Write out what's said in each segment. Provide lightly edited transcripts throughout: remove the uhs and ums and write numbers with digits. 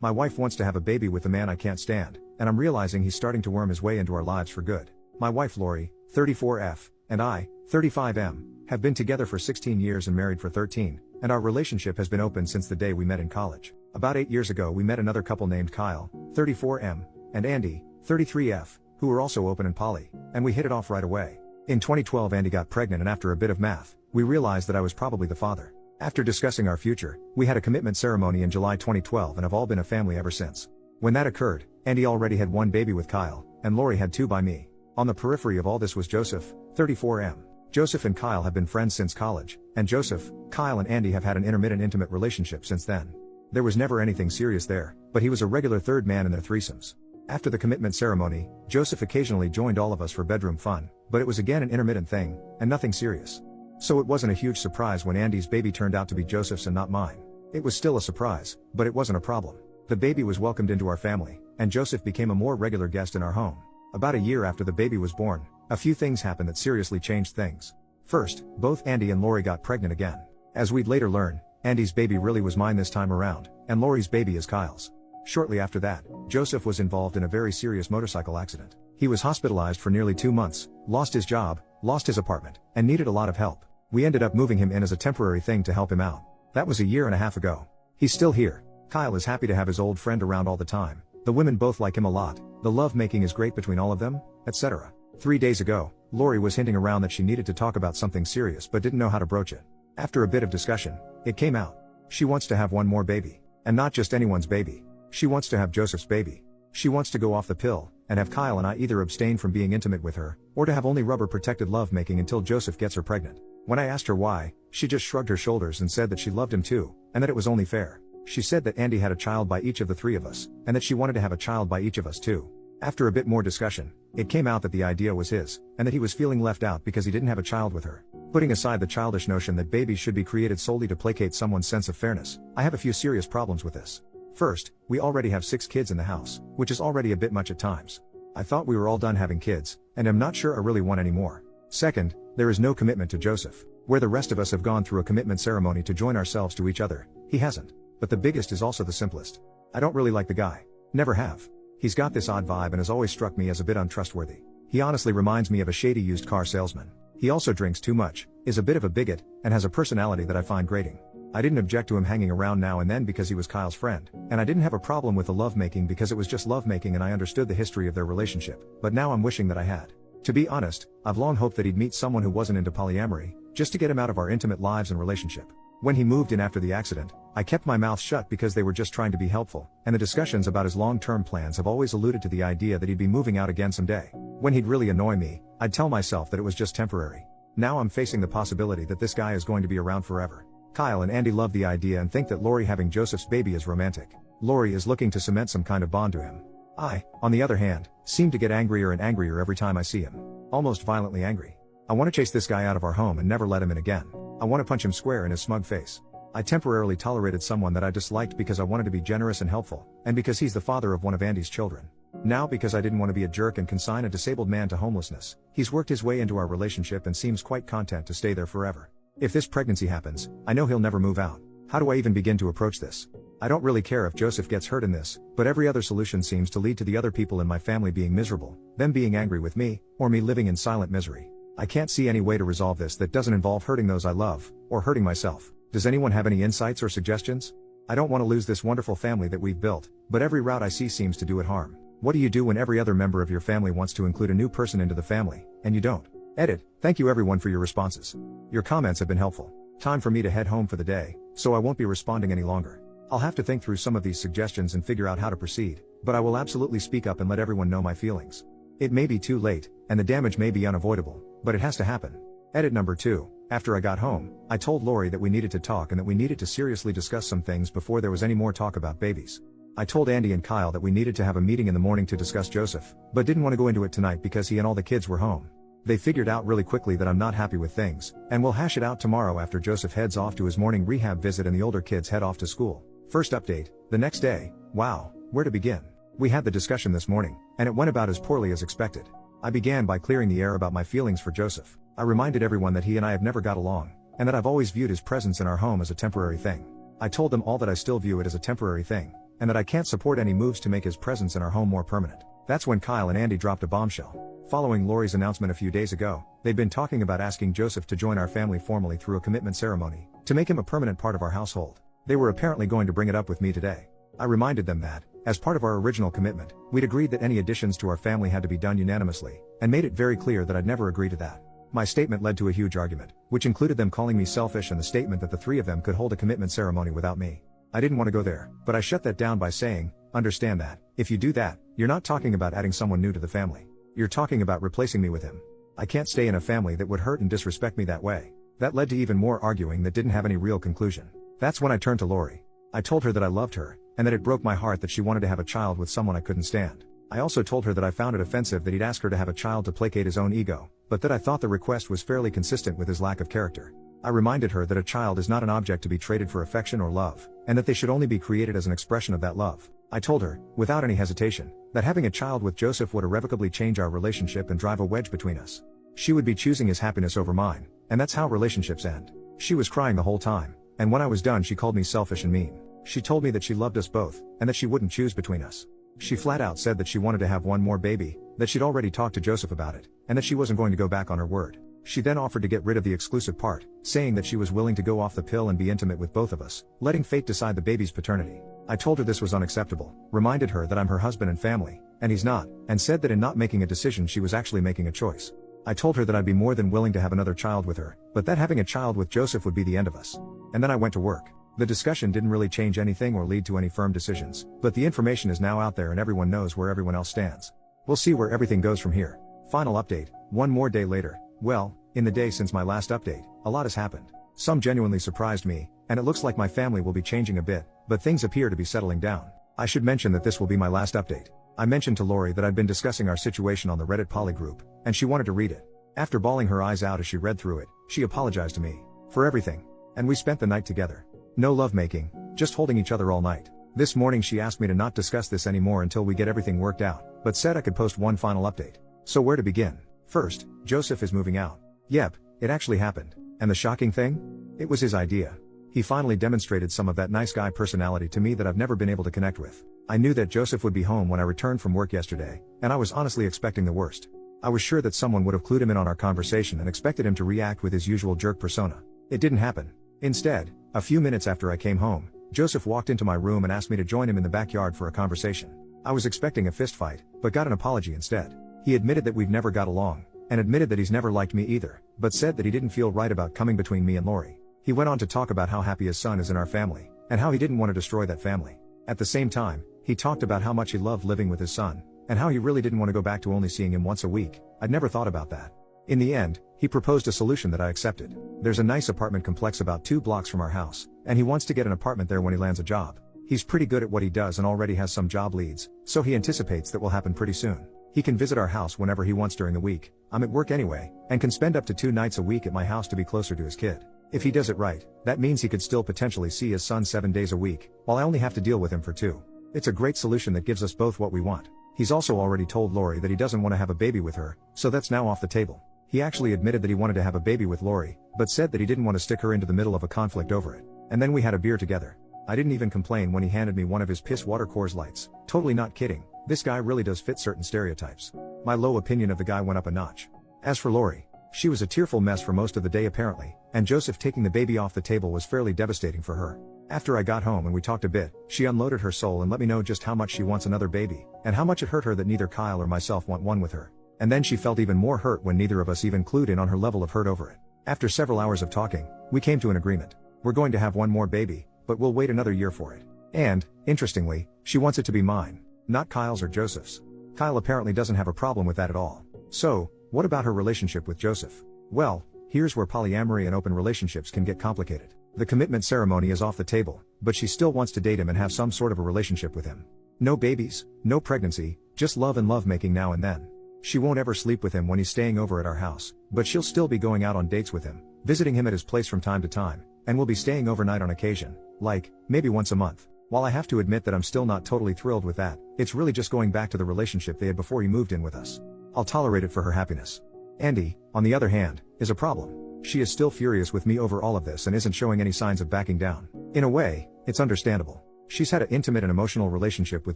My wife wants to have a baby with a man I can't stand, and I'm realizing he's starting to worm his way into our lives for good. My wife Lori, 34F, and I, 35M, have been together for 16 years and married for 13, and our relationship has been open since the day we met in college. About 8 years ago we met another couple named Kyle, 34M, and Andy, 33F, who were also open and poly, and we hit it off right away. In 2012 Andy got pregnant, and after a bit of math, we realized that I was probably the father. After discussing our future, we had a commitment ceremony in July 2012 and have all been a family ever since. When that occurred, Andy already had one baby with Kyle, and Lori had two by me. On the periphery of all this was Joseph, 34M. Joseph and Kyle have been friends since college, and Joseph, Kyle and Andy have had an intermittent intimate relationship since then. There was never anything serious there, but he was a regular third man in their threesomes. After the commitment ceremony, Joseph occasionally joined all of us for bedroom fun, but it was again an intermittent thing, and nothing serious. So it wasn't a huge surprise when Andy's baby turned out to be Joseph's and not mine. It was still a surprise, but it wasn't a problem. The baby was welcomed into our family, and Joseph became a more regular guest in our home. About a year after the baby was born, a few things happened that seriously changed things. First, both Andy and Lori got pregnant again. As we'd later learn, Andy's baby really was mine this time around, and Lori's baby is Kyle's. Shortly after that, Joseph was involved in a very serious motorcycle accident. He was hospitalized for nearly 2 months, lost his job, lost his apartment, and needed a lot of help. We ended up moving him in as a temporary thing to help him out. That was a year and a half ago. He's still here. Kyle is happy to have his old friend around all the time. The women both like him a lot. The love making is great between all of them, etc. 3 days ago, Lori was hinting around that she needed to talk about something serious but didn't know how to broach it. After a bit of discussion, it came out. She wants to have one more baby. And not just anyone's baby. She wants to have Joseph's baby. She wants to go off the pill, and have Kyle and I either abstain from being intimate with her, or to have only rubber protected love making until Joseph gets her pregnant. When I asked her why, she just shrugged her shoulders and said that she loved him too, and that it was only fair. She said that Andy had a child by each of the three of us, and that she wanted to have a child by each of us too. After a bit more discussion, it came out that the idea was his, and that he was feeling left out because he didn't have a child with her. Putting aside the childish notion that babies should be created solely to placate someone's sense of fairness, I have a few serious problems with this. First, we already have 6 kids in the house, which is already a bit much at times. I thought we were all done having kids, and I'm not sure I really want any more. Second, there is no commitment to Joseph. Where the rest of us have gone through a commitment ceremony to join ourselves to each other, he hasn't. But the biggest is also the simplest. I don't really like the guy. Never have. He's got this odd vibe and has always struck me as a bit untrustworthy. He honestly reminds me of a shady used car salesman. He also drinks too much, is a bit of a bigot, and has a personality that I find grating. I didn't object to him hanging around now and then because he was Kyle's friend, and I didn't have a problem with the lovemaking because it was just lovemaking and I understood the history of their relationship, but now I'm wishing that I had. To be honest, I've long hoped that he'd meet someone who wasn't into polyamory, just to get him out of our intimate lives and relationship. When he moved in after the accident, I kept my mouth shut because they were just trying to be helpful, and the discussions about his long-term plans have always alluded to the idea that he'd be moving out again someday. When he'd really annoy me, I'd tell myself that it was just temporary. Now I'm facing the possibility that this guy is going to be around forever. Kyle and Andy love the idea and think that Lori having Joseph's baby is romantic. Lori is looking to cement some kind of bond to him. I, on the other hand, seem to get angrier and angrier every time I see him. Almost violently angry. I want to chase this guy out of our home and never let him in again. I want to punch him square in his smug face. I temporarily tolerated someone that I disliked because I wanted to be generous and helpful, and because he's the father of one of Andy's children. Now because I didn't want to be a jerk and consign a disabled man to homelessness, he's worked his way into our relationship and seems quite content to stay there forever. If this pregnancy happens, I know he'll never move out. How do I even begin to approach this? I don't really care if Joseph gets hurt in this, but every other solution seems to lead to the other people in my family being miserable, them being angry with me, or me living in silent misery. I can't see any way to resolve this that doesn't involve hurting those I love, or hurting myself. Does anyone have any insights or suggestions? I don't want to lose this wonderful family that we've built, but every route I see seems to do it harm. What do you do when every other member of your family wants to include a new person into the family, and you don't? Edit. Thank you everyone for your responses. Your comments have been helpful. Time for me to head home for the day, so I won't be responding any longer. I'll have to think through some of these suggestions and figure out how to proceed, but I will absolutely speak up and let everyone know my feelings. It may be too late, and the damage may be unavoidable, but it has to happen. Edit number 2. After I got home, I told Lori that we needed to talk and that we needed to seriously discuss some things before there was any more talk about babies. I told Andy and Kyle that we needed to have a meeting in the morning to discuss Joseph, but didn't want to go into it tonight because he and all the kids were home. They figured out really quickly that I'm not happy with things, and we'll hash it out tomorrow after Joseph heads off to his morning rehab visit and the older kids head off to school. First update, the next day. Wow, where to begin? We had the discussion this morning, and it went about as poorly as expected. I began by clearing the air about my feelings for Joseph. I reminded everyone that he and I have never got along, and that I've always viewed his presence in our home as a temporary thing. I told them all that I still view it as a temporary thing, and that I can't support any moves to make his presence in our home more permanent. That's when Kyle and Andy dropped a bombshell. Following Lori's announcement a few days ago, they'd been talking about asking Joseph to join our family formally through a commitment ceremony, to make him a permanent part of our household. They were apparently going to bring it up with me today. I reminded them that, as part of our original commitment, we'd agreed that any additions to our family had to be done unanimously, and made it very clear that I'd never agree to that. My statement led to a huge argument, which included them calling me selfish and the statement that the three of them could hold a commitment ceremony without me. I didn't want to go there, but I shut that down by saying, understand that, if you do that, you're not talking about adding someone new to the family. You're talking about replacing me with him. I can't stay in a family that would hurt and disrespect me that way. That led to even more arguing that didn't have any real conclusion. That's when I turned to Lori. I told her that I loved her, and that it broke my heart that she wanted to have a child with someone I couldn't stand. I also told her that I found it offensive that he'd ask her to have a child to placate his own ego, but that I thought the request was fairly consistent with his lack of character. I reminded her that a child is not an object to be traded for affection or love, and that they should only be created as an expression of that love. I told her, without any hesitation, that having a child with Joseph would irrevocably change our relationship and drive a wedge between us. She would be choosing his happiness over mine, and that's how relationships end. She was crying the whole time, and when I was done she called me selfish and mean. She told me that she loved us both, and that she wouldn't choose between us. She flat out said that she wanted to have one more baby, that she'd already talked to Joseph about it, and that she wasn't going to go back on her word. She then offered to get rid of the exclusive part, saying that she was willing to go off the pill and be intimate with both of us, letting fate decide the baby's paternity. I told her this was unacceptable, reminded her that I'm her husband and family, and he's not, and said that in not making a decision she was actually making a choice. I told her that I'd be more than willing to have another child with her, but that having a child with Joseph would be the end of us. And then I went to work. The discussion didn't really change anything or lead to any firm decisions, but the information is now out there and everyone knows where everyone else stands. We'll see where everything goes from here. Final update, one more day later. Well, in the day since my last update, a lot has happened. Some genuinely surprised me, and it looks like my family will be changing a bit, but things appear to be settling down. I should mention that this will be my last update. I mentioned to Lori that I'd been discussing our situation on the Reddit Poly group, and she wanted to read it. After bawling her eyes out as she read through it, she apologized to me for everything, and we spent the night together. No lovemaking, just holding each other all night. This morning she asked me to not discuss this anymore until we get everything worked out, but said I could post one final update. So where to begin? First, Joseph is moving out. Yep, it actually happened. And the shocking thing? It was his idea. He finally demonstrated some of that nice guy personality to me that I've never been able to connect with. I knew that Joseph would be home when I returned from work yesterday, and I was honestly expecting the worst. I was sure that someone would have clued him in on our conversation and expected him to react with his usual jerk persona. It didn't happen. Instead, a few minutes after I came home, Joseph walked into my room and asked me to join him in the backyard for a conversation. I was expecting a fist fight, but got an apology instead. He admitted that we've never got along, and admitted that he's never liked me either, but said that he didn't feel right about coming between me and Lori. He went on to talk about how happy his son is in our family, and how he didn't want to destroy that family. At the same time, he talked about how much he loved living with his son, and how he really didn't want to go back to only seeing him once a week. I'd never thought about that. In the end, he proposed a solution that I accepted. There's a nice apartment complex about 2 blocks from our house, and he wants to get an apartment there when he lands a job. He's pretty good at what he does and already has some job leads, so he anticipates that will happen pretty soon. He can visit our house whenever he wants during the week. I'm at work anyway, and can spend up to 2 nights a week at my house to be closer to his kid. If he does it right, that means he could still potentially see his son 7 days a week, while I only have to deal with him for 2. It's a great solution that gives us both what we want. He's also already told Lori that he doesn't want to have a baby with her, so that's now off the table. He actually admitted that he wanted to have a baby with Lori, but said that he didn't want to stick her into the middle of a conflict over it. And then we had a beer together. I didn't even complain when he handed me one of his piss water Coors Lights. Totally not kidding, this guy really does fit certain stereotypes. My low opinion of the guy went up a notch. As for Lori, she was a tearful mess for most of the day apparently, and Joseph taking the baby off the table was fairly devastating for her. After I got home and we talked a bit, she unloaded her soul and let me know just how much she wants another baby, and how much it hurt her that neither Kyle or myself want one with her. And then she felt even more hurt when neither of us even clued in on her level of hurt over it. After several hours of talking, we came to an agreement. We're going to have one more baby, but we'll wait another year for it. And, interestingly, she wants it to be mine, not Kyle's or Joseph's. Kyle apparently doesn't have a problem with that at all. So, what about her relationship with Joseph? Well, here's where polyamory and open relationships can get complicated. The commitment ceremony is off the table, but she still wants to date him and have some sort of a relationship with him. No babies, no pregnancy, just love and lovemaking now and then. She won't ever sleep with him when he's staying over at our house, but she'll still be going out on dates with him, visiting him at his place from time to time, and will be staying overnight on occasion, like, maybe once a month. While I have to admit that I'm still not totally thrilled with that, it's really just going back to the relationship they had before he moved in with us. I'll tolerate it for her happiness. Andy, on the other hand, is a problem. She is still furious with me over all of this and isn't showing any signs of backing down. In a way, it's understandable. She's had an intimate and emotional relationship with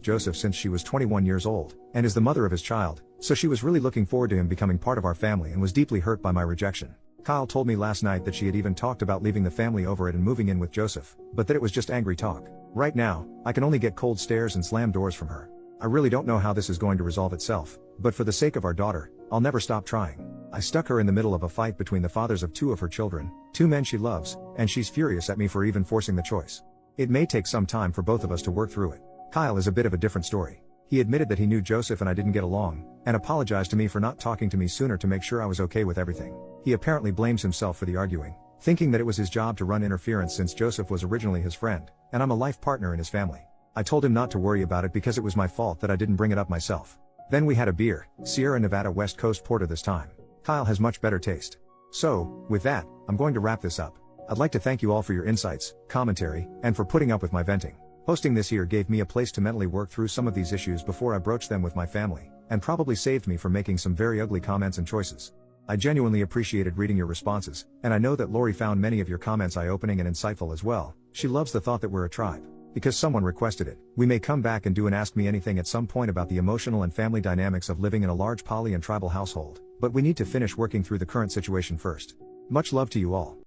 Joseph since she was 21 years old, and is the mother of his child, so she was really looking forward to him becoming part of our family and was deeply hurt by my rejection. Kyle told me last night that she had even talked about leaving the family over it and moving in with Joseph, but that it was just angry talk. Right now, I can only get cold stares and slam doors from her. I really don't know how this is going to resolve itself, but for the sake of our daughter, I'll never stop trying. I stuck her in the middle of a fight between the fathers of two of her children, two men she loves, and she's furious at me for even forcing the choice. It may take some time for both of us to work through it. Kyle is a bit of a different story. He admitted that he knew Joseph and I didn't get along, and apologized to me for not talking to me sooner to make sure I was okay with everything. He apparently blames himself for the arguing, thinking that it was his job to run interference since Joseph was originally his friend, and I'm a life partner in his family. I told him not to worry about it because it was my fault that I didn't bring it up myself. Then we had a beer, Sierra Nevada West Coast Porter this time. Kyle has much better taste. So, with that, I'm going to wrap this up. I'd like to thank you all for your insights, commentary, and for putting up with my venting. Hosting this here gave me a place to mentally work through some of these issues before I broached them with my family, and probably saved me from making some very ugly comments and choices. I genuinely appreciated reading your responses, and I know that Lori found many of your comments eye-opening and insightful as well. She loves the thought that we're a tribe. Because someone requested it, we may come back and do an Ask Me Anything at some point about the emotional and family dynamics of living in a large poly and tribal household, but we need to finish working through the current situation first. Much love to you all.